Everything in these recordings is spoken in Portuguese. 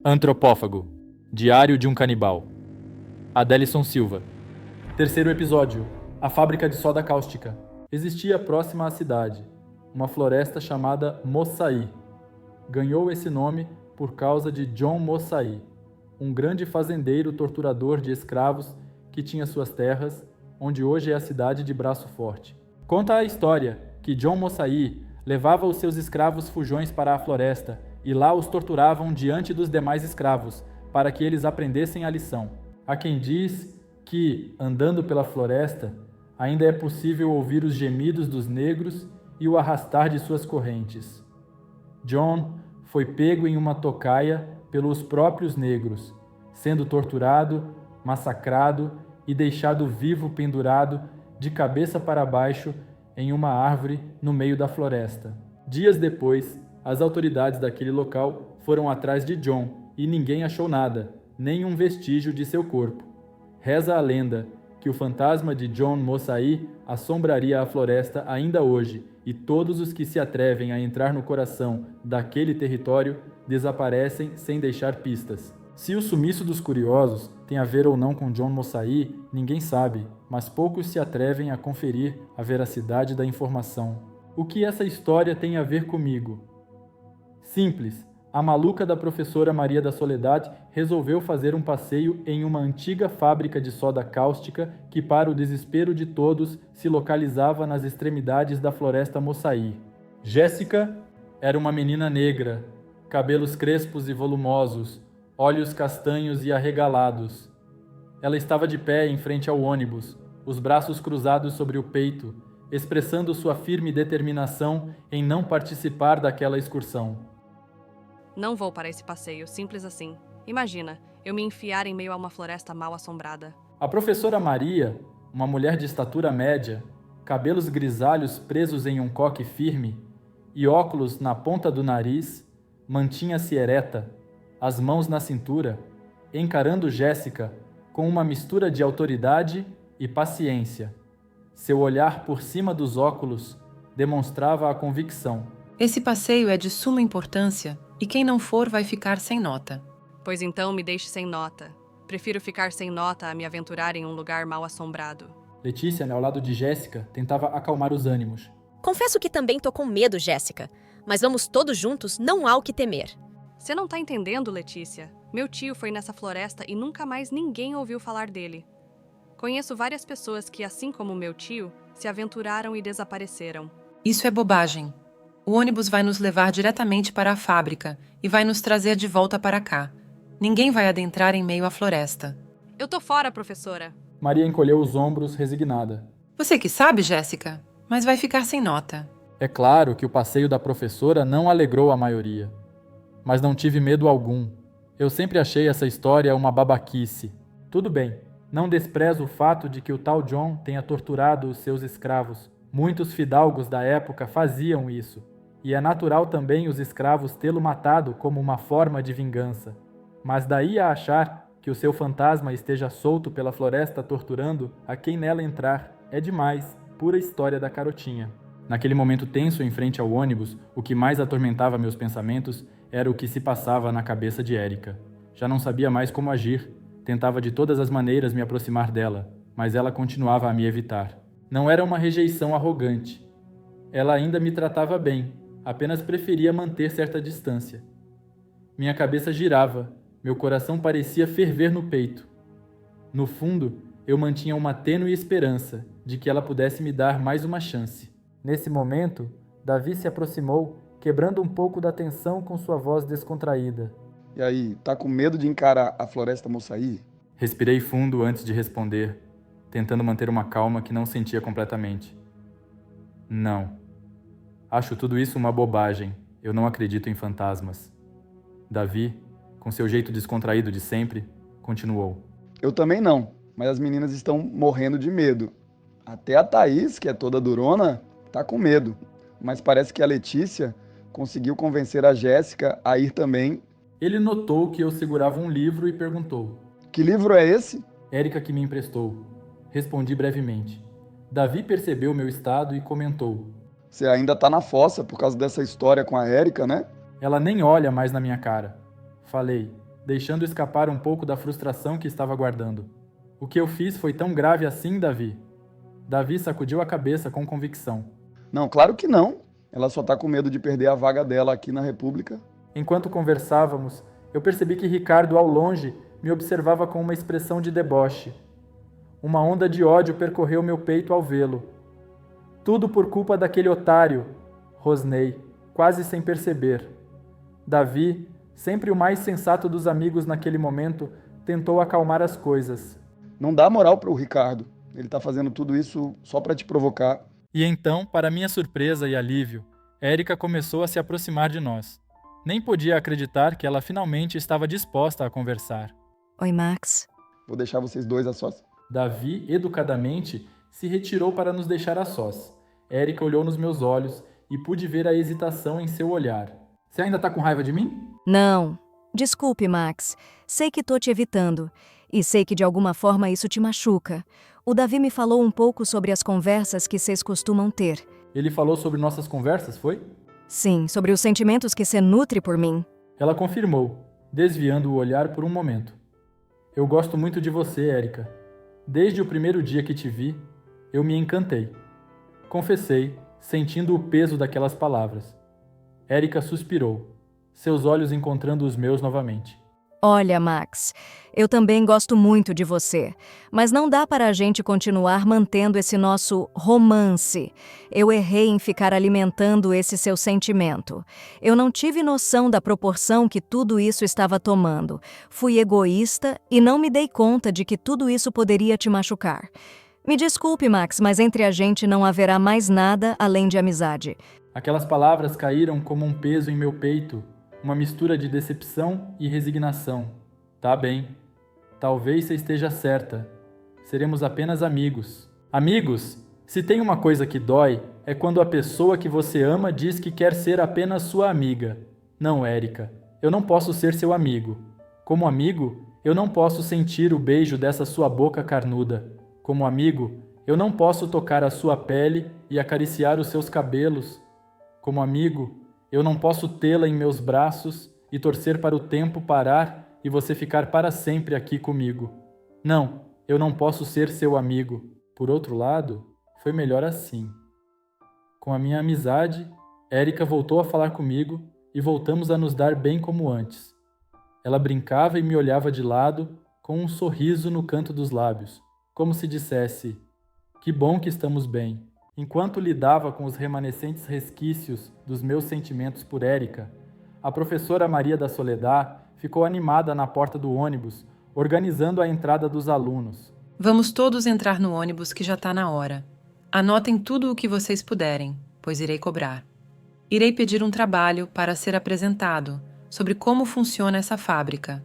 Antropófago. Diário de um canibal. Adélison Silva. Terceiro episódio. A fábrica de soda cáustica. Existia próxima à cidade uma floresta chamada Moçaí. Ganhou esse nome por causa de John Moçaí, um grande fazendeiro torturador de escravos que tinha suas terras, onde hoje é a cidade de Braço Forte. Conta a história que John Moçaí levava os seus escravos fujões para a floresta e lá os torturavam diante dos demais escravos, para que eles aprendessem a lição. Há quem diz que, andando pela floresta, ainda é possível ouvir os gemidos dos negros e o arrastar de suas correntes. John foi pego em uma tocaia pelos próprios negros, sendo torturado, massacrado e deixado vivo pendurado de cabeça para baixo em uma árvore no meio da floresta. Dias depois, as autoridades daquele local foram atrás de John e ninguém achou nada, nem um vestígio de seu corpo. Reza a lenda que o fantasma de John Moçaí assombraria a floresta ainda hoje e todos os que se atrevem a entrar no coração daquele território desaparecem sem deixar pistas. Se o sumiço dos curiosos tem a ver ou não com John Moçaí, ninguém sabe, mas poucos se atrevem a conferir a veracidade da informação. O que essa história tem a ver comigo? Simples. A maluca da professora Maria da Soledade resolveu fazer um passeio em uma antiga fábrica de soda cáustica que, para o desespero de todos, se localizava nas extremidades da floresta Moçaí. Jéssica era uma menina negra, cabelos crespos e volumosos, olhos castanhos e arregalados. Ela estava de pé em frente ao ônibus, os braços cruzados sobre o peito, expressando sua firme determinação em não participar daquela excursão. Não vou para esse passeio, simples assim. Imagina, eu me enfiar em meio a uma floresta mal assombrada. A professora Maria, uma mulher de estatura média, cabelos grisalhos presos em um coque firme e óculos na ponta do nariz, mantinha-se ereta, as mãos na cintura, encarando Jéssica com uma mistura de autoridade e paciência. Seu olhar por cima dos óculos demonstrava a convicção. Esse passeio é de suma importância e quem não for vai ficar sem nota. Pois então me deixe sem nota. Prefiro ficar sem nota a me aventurar em um lugar mal assombrado. Letícia, ao lado de Jéssica, tentava acalmar os ânimos. Confesso que também tô com medo, Jéssica. Mas vamos todos juntos, não há o que temer. Você não tá entendendo, Letícia? Meu tio foi nessa floresta e nunca mais ninguém ouviu falar dele. Conheço várias pessoas que, assim como meu tio, se aventuraram e desapareceram. Isso é bobagem. O ônibus vai nos levar diretamente para a fábrica e vai nos trazer de volta para cá. Ninguém vai adentrar em meio à floresta. Eu tô fora, professora. Maria encolheu os ombros, resignada. Você que sabe, Jéssica, mas vai ficar sem nota. É claro que o passeio da professora não alegrou a maioria. Mas não tive medo algum. Eu sempre achei essa história uma babaquice. Tudo bem, não desprezo o fato de que o tal John tenha torturado os seus escravos. Muitos fidalgos da época faziam isso. E é natural também os escravos tê-lo matado como uma forma de vingança. Mas daí a achar que o seu fantasma esteja solto pela floresta torturando a quem nela entrar é demais, pura história da carotinha. Naquele momento tenso em frente ao ônibus, o que mais atormentava meus pensamentos era o que se passava na cabeça de Érica. Já não sabia mais como agir, tentava de todas as maneiras me aproximar dela, mas ela continuava a me evitar. Não era uma rejeição arrogante. Ela ainda me tratava bem, apenas preferia manter certa distância. Minha cabeça girava, meu coração parecia ferver no peito. No fundo, eu mantinha uma tênue esperança de que ela pudesse me dar mais uma chance. Nesse momento, Davi se aproximou, quebrando um pouco da tensão com sua voz descontraída. E aí, tá com medo de encarar a floresta Moçaí? Respirei fundo antes de responder, tentando manter uma calma que não sentia completamente. Não. Acho tudo isso uma bobagem. Eu não acredito em fantasmas. Davi, com seu jeito descontraído de sempre, continuou. Eu também não, mas as meninas estão morrendo de medo. Até a Thaís, que é toda durona, tá com medo. Mas parece que a Letícia conseguiu convencer a Jéssica a ir também. Ele notou que eu segurava um livro e perguntou. Que livro é esse? Érica que me emprestou. Respondi brevemente. Davi percebeu meu estado e comentou. Você ainda tá na fossa por causa dessa história com a Érica, né? Ela nem olha mais na minha cara. Falei. deixando escapar um pouco da frustração que estava guardando. O que eu fiz foi tão grave assim, Davi? Davi sacudiu a cabeça com convicção. Não, claro que não. Ela só tá com medo de perder a vaga dela aqui na República. Enquanto conversávamos, eu percebi que Ricardo, ao longe, me observava com uma expressão de deboche. Uma onda de ódio percorreu meu peito ao vê-lo. Tudo por culpa daquele otário, rosnei, quase sem perceber. Davi, sempre o mais sensato dos amigos naquele momento, tentou acalmar as coisas. Não dá moral pro Ricardo. Ele tá fazendo tudo isso só pra te provocar. E então, para minha surpresa e alívio, Érica começou a se aproximar de nós. Nem podia acreditar que ela finalmente estava disposta a conversar. Oi, Max. Vou deixar vocês dois a sós. Davi, educadamente, se retirou para nos deixar a sós. Érica olhou nos meus olhos e pude ver a hesitação em seu olhar. Você ainda tá com raiva de mim? Não. Desculpe, Max. Sei que tô te evitando. E sei que de alguma forma isso te machuca. O Davi me falou um pouco sobre as conversas que vocês costumam ter. Ele falou sobre nossas conversas, foi? Sim, sobre os sentimentos que você nutre por mim. Ela confirmou, desviando o olhar por um momento. Eu gosto muito de você, Érica. Desde o primeiro dia que te vi, eu me encantei. Confessei, sentindo o peso daquelas palavras. Érica suspirou, seus olhos encontrando os meus novamente. Olha, Max, eu também gosto muito de você, mas não dá para a gente continuar mantendo esse nosso romance. Eu errei em ficar alimentando esse seu sentimento. Eu não tive noção da proporção que tudo isso estava tomando. Fui egoísta e não me dei conta de que tudo isso poderia te machucar. Me desculpe, Max, mas entre a gente não haverá mais nada além de amizade. Aquelas palavras caíram como um peso em meu peito. Uma mistura de decepção e resignação. Tá bem. Talvez você esteja certa. Seremos apenas amigos. Amigos? Se tem uma coisa que dói, é quando a pessoa que você ama diz que quer ser apenas sua amiga. Não, Érica. Eu não posso ser seu amigo. Como amigo, eu não posso sentir o beijo dessa sua boca carnuda. Como amigo, eu não posso tocar a sua pele e acariciar os seus cabelos. Como amigo, eu não posso tê-la em meus braços e torcer para o tempo parar e você ficar para sempre aqui comigo. Não, eu não posso ser seu amigo. Por outro lado, foi melhor assim. Com a minha amizade, Érica voltou a falar comigo e voltamos a nos dar bem como antes. Ela brincava e me olhava de lado com um sorriso no canto dos lábios, como se dissesse: que bom que estamos bem. Enquanto lidava com os remanescentes resquícios dos meus sentimentos por Érica, a professora Maria da Soledad ficou animada na porta do ônibus, organizando a entrada dos alunos. Vamos todos entrar no ônibus que já está na hora. Anotem tudo o que vocês puderem, pois irei cobrar. Irei pedir um trabalho para ser apresentado sobre como funciona essa fábrica.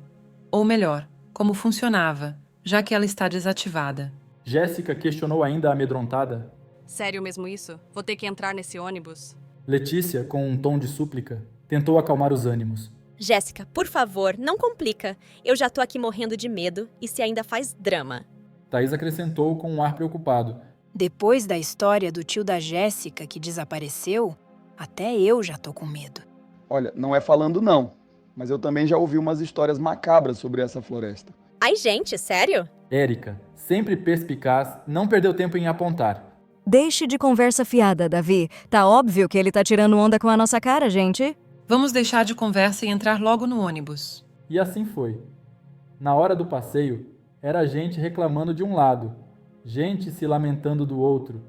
Ou melhor, como funcionava, já que ela está desativada. Jéssica questionou ainda amedrontada. Sério mesmo isso? Vou ter que entrar nesse ônibus? Letícia, com um tom de súplica, tentou acalmar os ânimos. Jéssica, por favor, não complica. Eu já tô aqui morrendo de medo e se ainda faz drama. Thaís acrescentou com um ar preocupado. Depois da história do tio da Jéssica que desapareceu, até eu já tô com medo. Olha, não é falando não, mas eu também já ouvi umas histórias macabras sobre essa floresta. Ai, gente, sério? Érica, sempre perspicaz, não perdeu tempo em apontar. Deixe de conversa fiada, Davi. Tá óbvio que ele tá tirando onda com a nossa cara, gente. Vamos deixar de conversa e entrar logo no ônibus. E assim foi. Na hora do passeio, era gente reclamando de um lado, gente se lamentando do outro,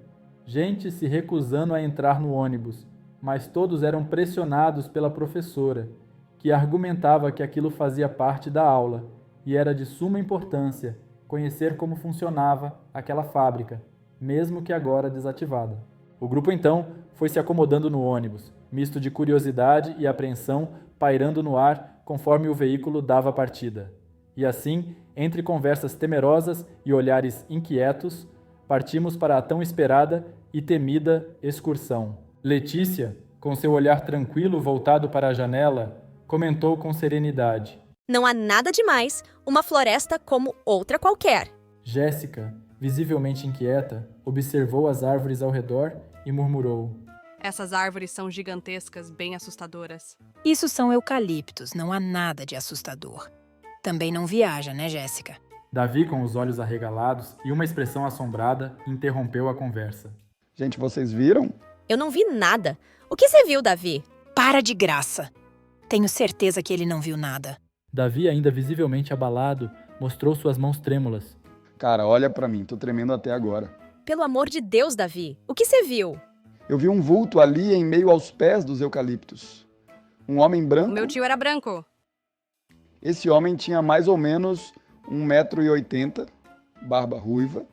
gente se recusando a entrar no ônibus, mas todos eram pressionados pela professora, que argumentava que aquilo fazia parte da aula e era de suma importância conhecer como funcionava aquela fábrica, mesmo que agora desativada. O grupo então foi se acomodando no ônibus, misto de curiosidade e apreensão pairando no ar conforme o veículo dava partida. E assim, entre conversas temerosas e olhares inquietos, partimos para a tão esperada e temida excursão. Letícia, com seu olhar tranquilo voltado para a janela, comentou com serenidade. Não há nada demais, uma floresta como outra qualquer. Jéssica, visivelmente inquieta, observou as árvores ao redor e murmurou. Essas árvores são gigantescas, bem assustadoras. Isso são eucaliptos, não há nada de assustador. também não viaja, né, Jéssica? Davi, com os olhos arregalados e uma expressão assombrada, interrompeu a conversa. Gente, vocês viram? Eu não vi nada. O que você viu, Davi? Para de graça. Tenho certeza que ele não viu nada. Davi, ainda visivelmente abalado, mostrou suas mãos trêmulas. Cara, olha pra mim, tô tremendo até agora. Pelo amor de Deus, Davi. O que você viu? Eu vi um vulto ali em meio aos pés dos eucaliptos. Um homem O branco. meu tio era branco. Esse homem tinha mais ou menos 1,80 m, barba ruiva,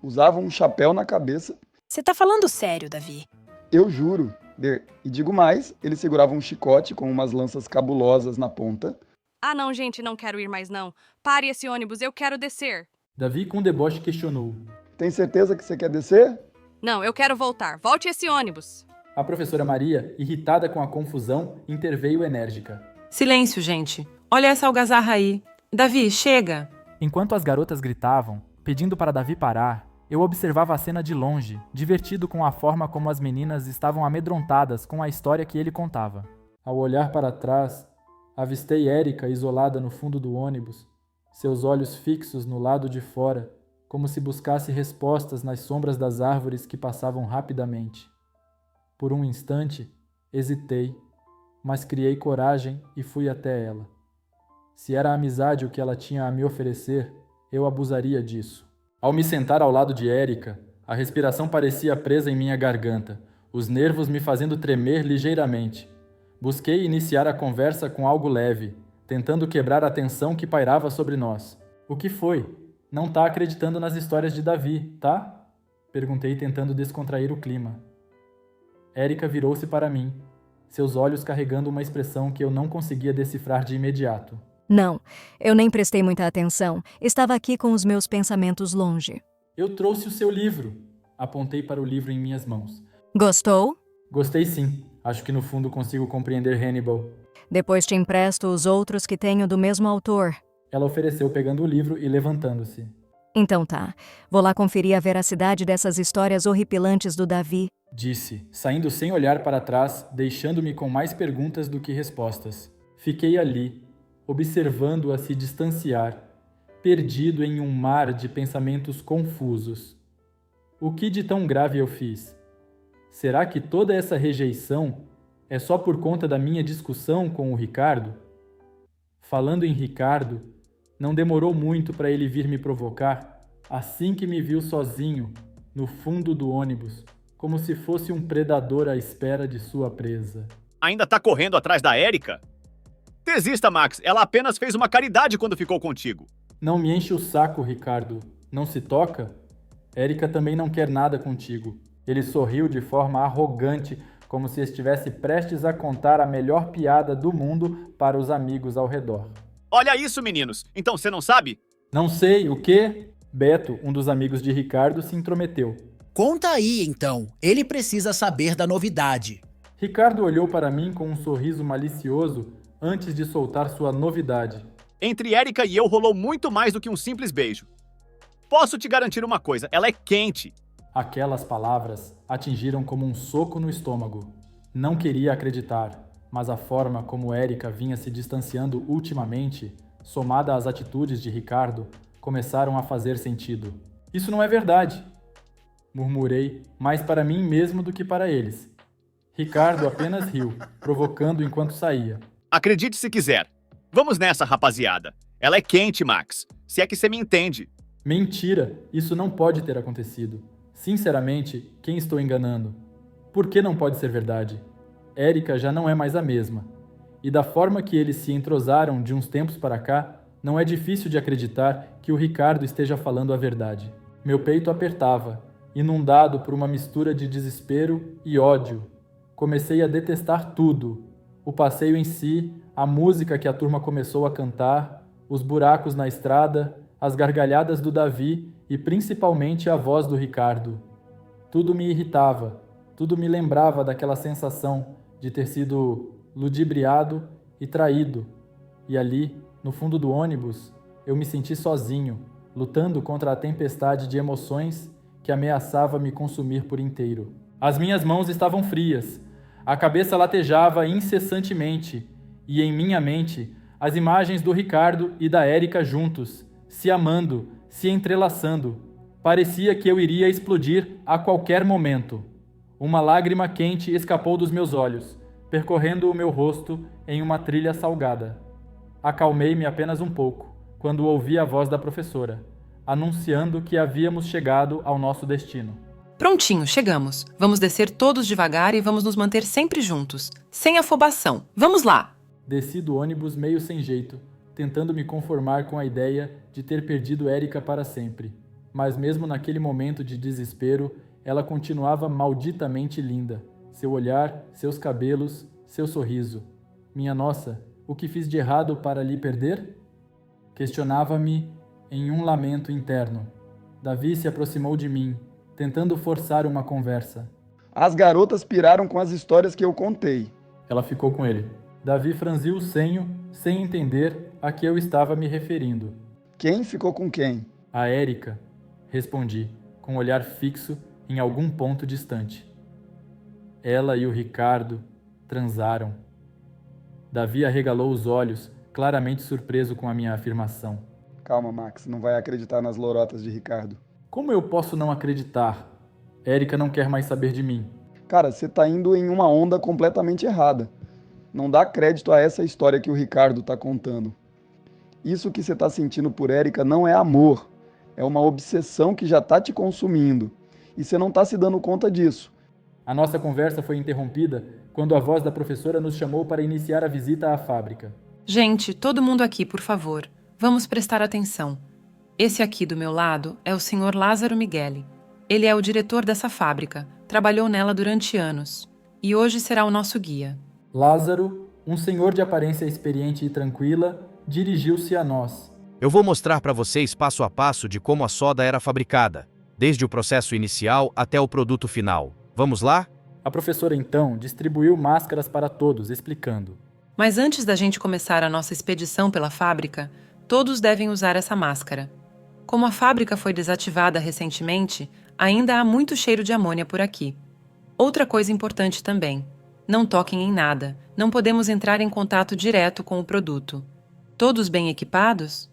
usava um chapéu na cabeça. Você tá falando sério, Davi? Eu juro. E digo mais, ele segurava um chicote com umas lanças cabulosas na ponta. Ah, não, gente, não quero ir mais não. Pare esse ônibus, eu quero descer. Davi, com deboche, questionou. Tem certeza que você quer descer? Não, eu quero voltar. Volte esse ônibus. A professora Maria, irritada com a confusão, interveio enérgica. Silêncio, gente. Olha essa algazarra aí. Davi, chega! Enquanto as garotas gritavam, pedindo para Davi parar, eu observava a cena de longe, divertido com a forma como as meninas estavam amedrontadas com a história que ele contava. Ao olhar para trás, avistei Érica isolada no fundo do ônibus, seus olhos fixos no lado de fora, como se buscasse respostas nas sombras das árvores que passavam rapidamente. Por um instante, hesitei, mas criei coragem e fui até ela. Se era amizade o que ela tinha a me oferecer, eu abusaria disso. Ao me sentar ao lado de Érica, a respiração parecia presa em minha garganta, os nervos me fazendo tremer ligeiramente. Busquei iniciar a conversa com algo leve, tentando quebrar a tensão que pairava sobre nós. O que foi? Não tá acreditando nas histórias de Davi, tá? Perguntei tentando descontrair o clima. Érica virou-se para mim, seus olhos carregando uma expressão que eu não conseguia decifrar de imediato. Não, eu nem prestei muita atenção. Estava aqui com os meus pensamentos longe. Eu trouxe o seu livro. Apontei para o livro em minhas mãos. Gostou? Gostei sim. Acho que no fundo consigo compreender Hannibal. Depois te empresto os outros que tenho do mesmo autor. Ela ofereceu pegando o livro e levantando-se. Então tá, vou lá conferir a veracidade dessas histórias horripilantes do Davi. Disse, saindo sem olhar para trás, deixando-me com mais perguntas do que respostas. Fiquei ali, observando-a se distanciar, perdido em um mar de pensamentos confusos. O que de tão grave eu fiz? Será que toda essa rejeição é só por conta da minha discussão com o Ricardo? Falando em Ricardo, não demorou muito para ele vir me provocar, assim que me viu sozinho, no fundo do ônibus, como se fosse um predador à espera de sua presa. Ainda tá correndo atrás da Érica? Desista, Max. Ela apenas fez uma caridade quando ficou contigo. Não me enche o saco, Ricardo. Não se toca? Érica também não quer nada contigo. Ele sorriu de forma arrogante, como se estivesse prestes a contar a melhor piada do mundo para os amigos ao redor. Olha isso, meninos. Então você não sabe? Não sei, o quê? Beto, um dos amigos de Ricardo, se intrometeu. Conta aí, então. Ele precisa saber da novidade. Ricardo olhou para mim com um sorriso malicioso antes de soltar sua novidade. Entre Érica e eu rolou muito mais do que um simples beijo. Posso te garantir uma coisa, ela é quente. Aquelas palavras atingiram como um soco no estômago. Não queria acreditar, mas a forma como Érica vinha se distanciando ultimamente, somada às atitudes de Ricardo, começaram a fazer sentido. Isso não é verdade, murmurei, mais para mim mesmo do que para eles. Ricardo apenas riu, provocando enquanto saía. Acredite se quiser. Vamos nessa, rapaziada. Ela é quente, Max. Se é que você me entende. Mentira, isso não pode ter acontecido. Sinceramente, quem estou enganando? Por que não pode ser verdade? Érica já não é mais a mesma. E da forma que eles se entrosaram de uns tempos para cá, não é difícil de acreditar que o Ricardo esteja falando a verdade. Meu peito apertava, inundado por uma mistura de desespero e ódio. Comecei a detestar tudo. O passeio em si, a música que a turma começou a cantar, os buracos na estrada, as gargalhadas do Davi e principalmente a voz do Ricardo. Tudo me irritava, tudo me lembrava daquela sensação de ter sido ludibriado e traído. E ali, no fundo do ônibus, eu me senti sozinho, lutando contra a tempestade de emoções que ameaçava me consumir por inteiro. As minhas mãos estavam frias, a cabeça latejava incessantemente e em minha mente as imagens do Ricardo e da Érica juntos, se amando, se entrelaçando. Parecia que eu iria explodir a qualquer momento. Uma lágrima quente escapou dos meus olhos, percorrendo o meu rosto em uma trilha salgada. Acalmei-me apenas um pouco, quando ouvi a voz da professora, anunciando que havíamos chegado ao nosso destino. Prontinho, chegamos. Vamos descer todos devagar e vamos nos manter sempre juntos, sem afobação. Vamos lá! Desci do ônibus meio sem jeito, tentando me conformar com a ideia de ter perdido Érica para sempre. Mas mesmo naquele momento de desespero, ela continuava malditamente linda. Seu olhar, seus cabelos, seu sorriso. Minha nossa, o que fiz de errado para lhe perder? Questionava-me em um lamento interno. Davi se aproximou de mim, tentando forçar uma conversa. As garotas piraram com as histórias que eu contei. Ela ficou com ele. Davi franziu o senho, sem entender a que eu estava me referindo. Quem ficou com quem? A Érica, respondi, com um olhar fixo em algum ponto distante. Ela e o Ricardo transaram. Davi arregalou os olhos, claramente surpreso com a minha afirmação. Calma, Max, não vai acreditar nas lorotas de Ricardo. Como eu posso não acreditar? Érica não quer mais saber de mim. Cara, você tá indo em uma onda completamente errada. Não dá crédito a essa história que o Ricardo tá contando. Isso que você tá sentindo por Érica não é amor. É uma obsessão que já tá te consumindo. E você não tá se dando conta disso. A nossa conversa foi interrompida quando a voz da professora nos chamou para iniciar a visita à fábrica. Gente, todo mundo aqui, por favor. Vamos prestar atenção. Esse aqui do meu lado é o Sr. Lázaro Migueli. Ele é o diretor dessa fábrica, trabalhou nela durante anos. E hoje será o nosso guia. Lázaro, um senhor de aparência experiente e tranquila, dirigiu-se a nós. Eu vou mostrar para vocês passo a passo de como a soda era fabricada, desde o processo inicial até o produto final. Vamos lá? A professora então distribuiu máscaras para todos, explicando. Mas antes da gente começar a nossa expedição pela fábrica, todos devem usar essa máscara. Como a fábrica foi desativada recentemente, ainda há muito cheiro de amônia por aqui. Outra coisa importante também. Não toquem em nada, não podemos entrar em contato direto com o produto. Todos bem equipados?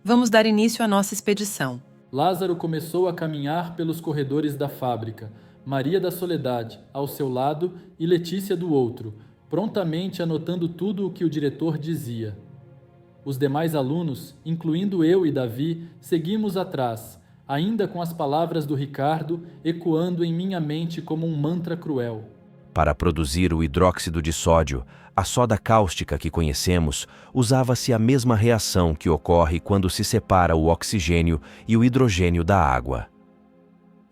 Vamos dar início à nossa expedição. Lázaro começou a caminhar pelos corredores da fábrica, Maria da Soledade ao seu lado e Letícia do outro, prontamente anotando tudo o que o diretor dizia. Os demais alunos, incluindo eu e Davi, seguimos atrás, ainda com as palavras do Ricardo ecoando em minha mente como um mantra cruel. Para produzir o hidróxido de sódio, a soda cáustica que conhecemos, usava-se a mesma reação que ocorre quando se separa o oxigênio e o hidrogênio da água.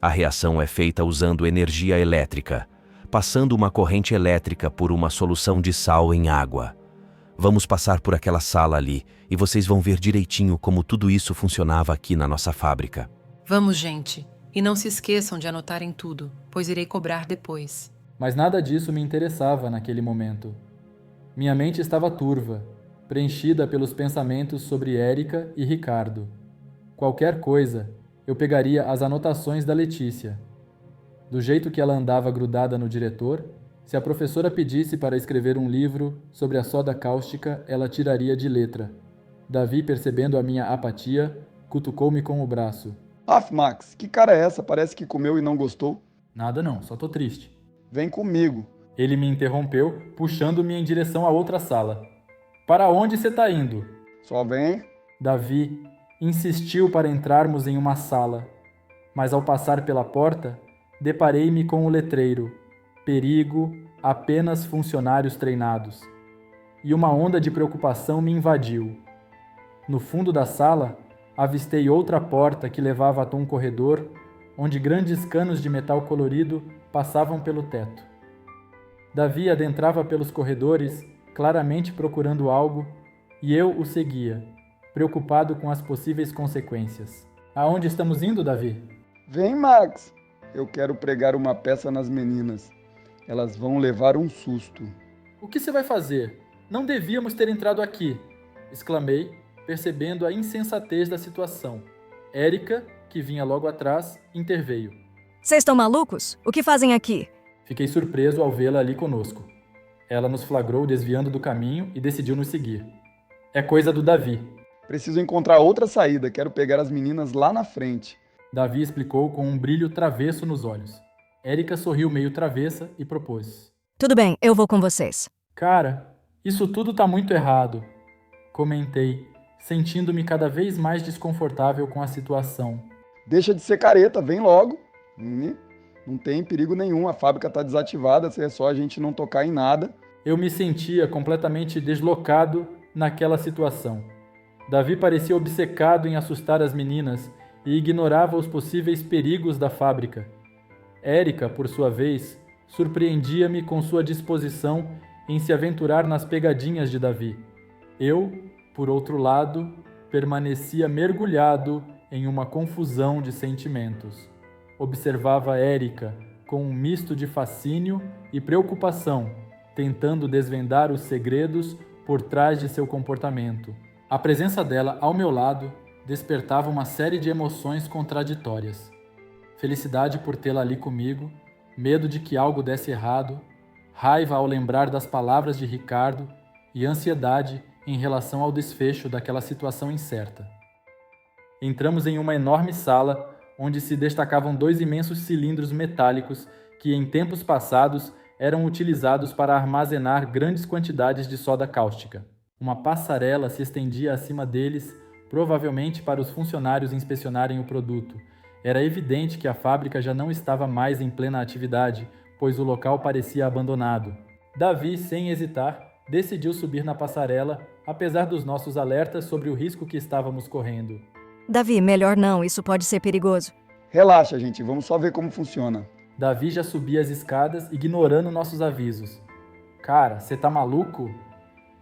A reação é feita usando energia elétrica, passando uma corrente elétrica por uma solução de sal em água. Vamos passar por aquela sala ali e vocês vão ver direitinho como tudo isso funcionava aqui na nossa fábrica. Vamos, gente. E não se esqueçam de anotarem tudo, pois irei cobrar depois. Mas nada disso me interessava naquele momento. Minha mente estava turva, preenchida pelos pensamentos sobre Érica e Ricardo. Qualquer coisa, eu pegaria as anotações da Letícia. Do jeito que ela andava grudada no diretor, se a professora pedisse para escrever um livro sobre a soda cáustica, ela tiraria de letra. Davi, percebendo a minha apatia, cutucou-me com o braço. Aff, Max, que cara é essa? Parece que comeu e não gostou. Nada não, só tô triste. Vem comigo. Ele me interrompeu, puxando-me em direção a outra sala. Para onde você tá indo? Só vem. Davi insistiu para entrarmos em uma sala, mas ao passar pela porta, deparei-me com o letreiro: perigo, apenas funcionários treinados. E uma onda de preocupação me invadiu. No fundo da sala, avistei outra porta que levava até um corredor, onde grandes canos de metal colorido passavam pelo teto. Davi adentrava pelos corredores, claramente procurando algo, e eu o seguia, preocupado com as possíveis consequências. Aonde estamos indo, Davi? Vem, Max. Eu quero pregar uma peça nas meninas. Elas vão levar um susto. O que você vai fazer? Não devíamos ter entrado aqui, exclamei, percebendo a insensatez da situação. Érica, que vinha logo atrás, interveio. Vocês estão malucos? O que fazem aqui? Fiquei surpreso ao vê-la ali conosco. Ela nos flagrou desviando do caminho e decidiu nos seguir. É coisa do Davi. Preciso encontrar outra saída, quero pegar as meninas lá na frente. Davi explicou com um brilho travesso nos olhos. Érica sorriu meio travessa e propôs. Tudo bem, eu vou com vocês. Cara, isso tudo tá muito errado, comentei, sentindo-me cada vez mais desconfortável com a situação. Deixa de ser careta, vem logo. Não tem perigo nenhum, a fábrica tá desativada, é só a gente não tocar em nada. Eu me sentia completamente deslocado naquela situação. Davi parecia obcecado em assustar as meninas e ignorava os possíveis perigos da fábrica. Érica, por sua vez, surpreendia-me com sua disposição em se aventurar nas pegadinhas de Davi. Eu, por outro lado, permanecia mergulhado em uma confusão de sentimentos. Observava Érica com um misto de fascínio e preocupação, tentando desvendar os segredos por trás de seu comportamento. A presença dela ao meu lado despertava uma série de emoções contraditórias. Felicidade por tê-la ali comigo, medo de que algo desse errado, raiva ao lembrar das palavras de Ricardo e ansiedade em relação ao desfecho daquela situação incerta. Entramos em uma enorme sala onde se destacavam 2 imensos cilindros metálicos que em tempos passados eram utilizados para armazenar grandes quantidades de soda cáustica. Uma passarela se estendia acima deles, provavelmente para os funcionários inspecionarem o produto. Era evidente que a fábrica já não estava mais em plena atividade, pois o local parecia abandonado. Davi, sem hesitar, decidiu subir na passarela, apesar dos nossos alertas sobre o risco que estávamos correndo. Davi, melhor não, isso pode ser perigoso. Relaxa, gente, vamos só ver como funciona. Davi já subia as escadas, ignorando nossos avisos. Cara, você tá maluco?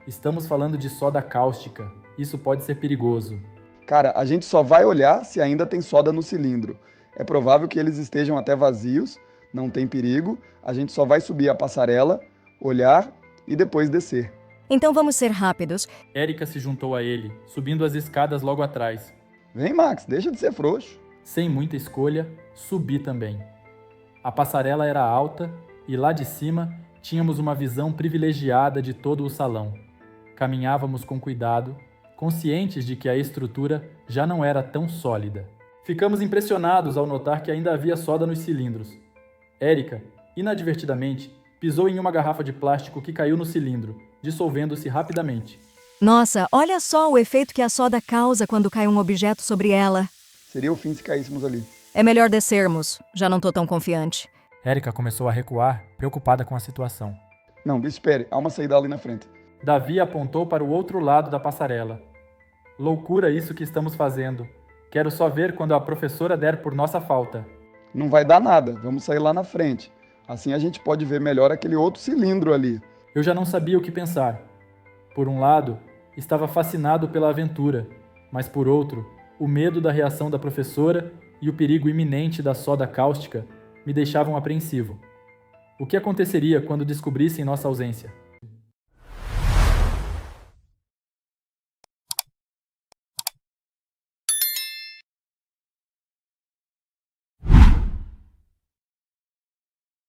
Estamos falando de soda cáustica. Isso pode ser perigoso. Cara, a gente só vai olhar se ainda tem soda no cilindro. É provável que eles estejam até vazios, não tem perigo. A gente só vai subir a passarela, olhar e depois descer. Então vamos ser rápidos. Érica se juntou a ele, subindo as escadas logo atrás. Vem, Max, deixa de ser frouxo. Sem muita escolha, subi também. A passarela era alta e lá de cima tínhamos uma visão privilegiada de todo o salão. Caminhávamos com cuidado, conscientes de que a estrutura já não era tão sólida. Ficamos impressionados ao notar que ainda havia soda nos cilindros. Érica, inadvertidamente, pisou em uma garrafa de plástico que caiu no cilindro, dissolvendo-se rapidamente. Nossa, olha só o efeito que a soda causa quando cai um objeto sobre ela. Seria o fim se caíssemos ali. É melhor descermos, já não tô tão confiante. Érica começou a recuar, preocupada com a situação. Não, espere, há uma saída ali na frente. Davi apontou para o outro lado da passarela. Loucura isso que estamos fazendo. Quero só ver quando a professora der por nossa falta. Não vai dar nada, vamos sair lá na frente. Assim a gente pode ver melhor aquele outro cilindro ali. Eu já não sabia o que pensar. Por um lado, estava fascinado pela aventura, mas por outro, o medo da reação da professora e o perigo iminente da soda cáustica me deixavam apreensivo. O que aconteceria quando descobrissem nossa ausência?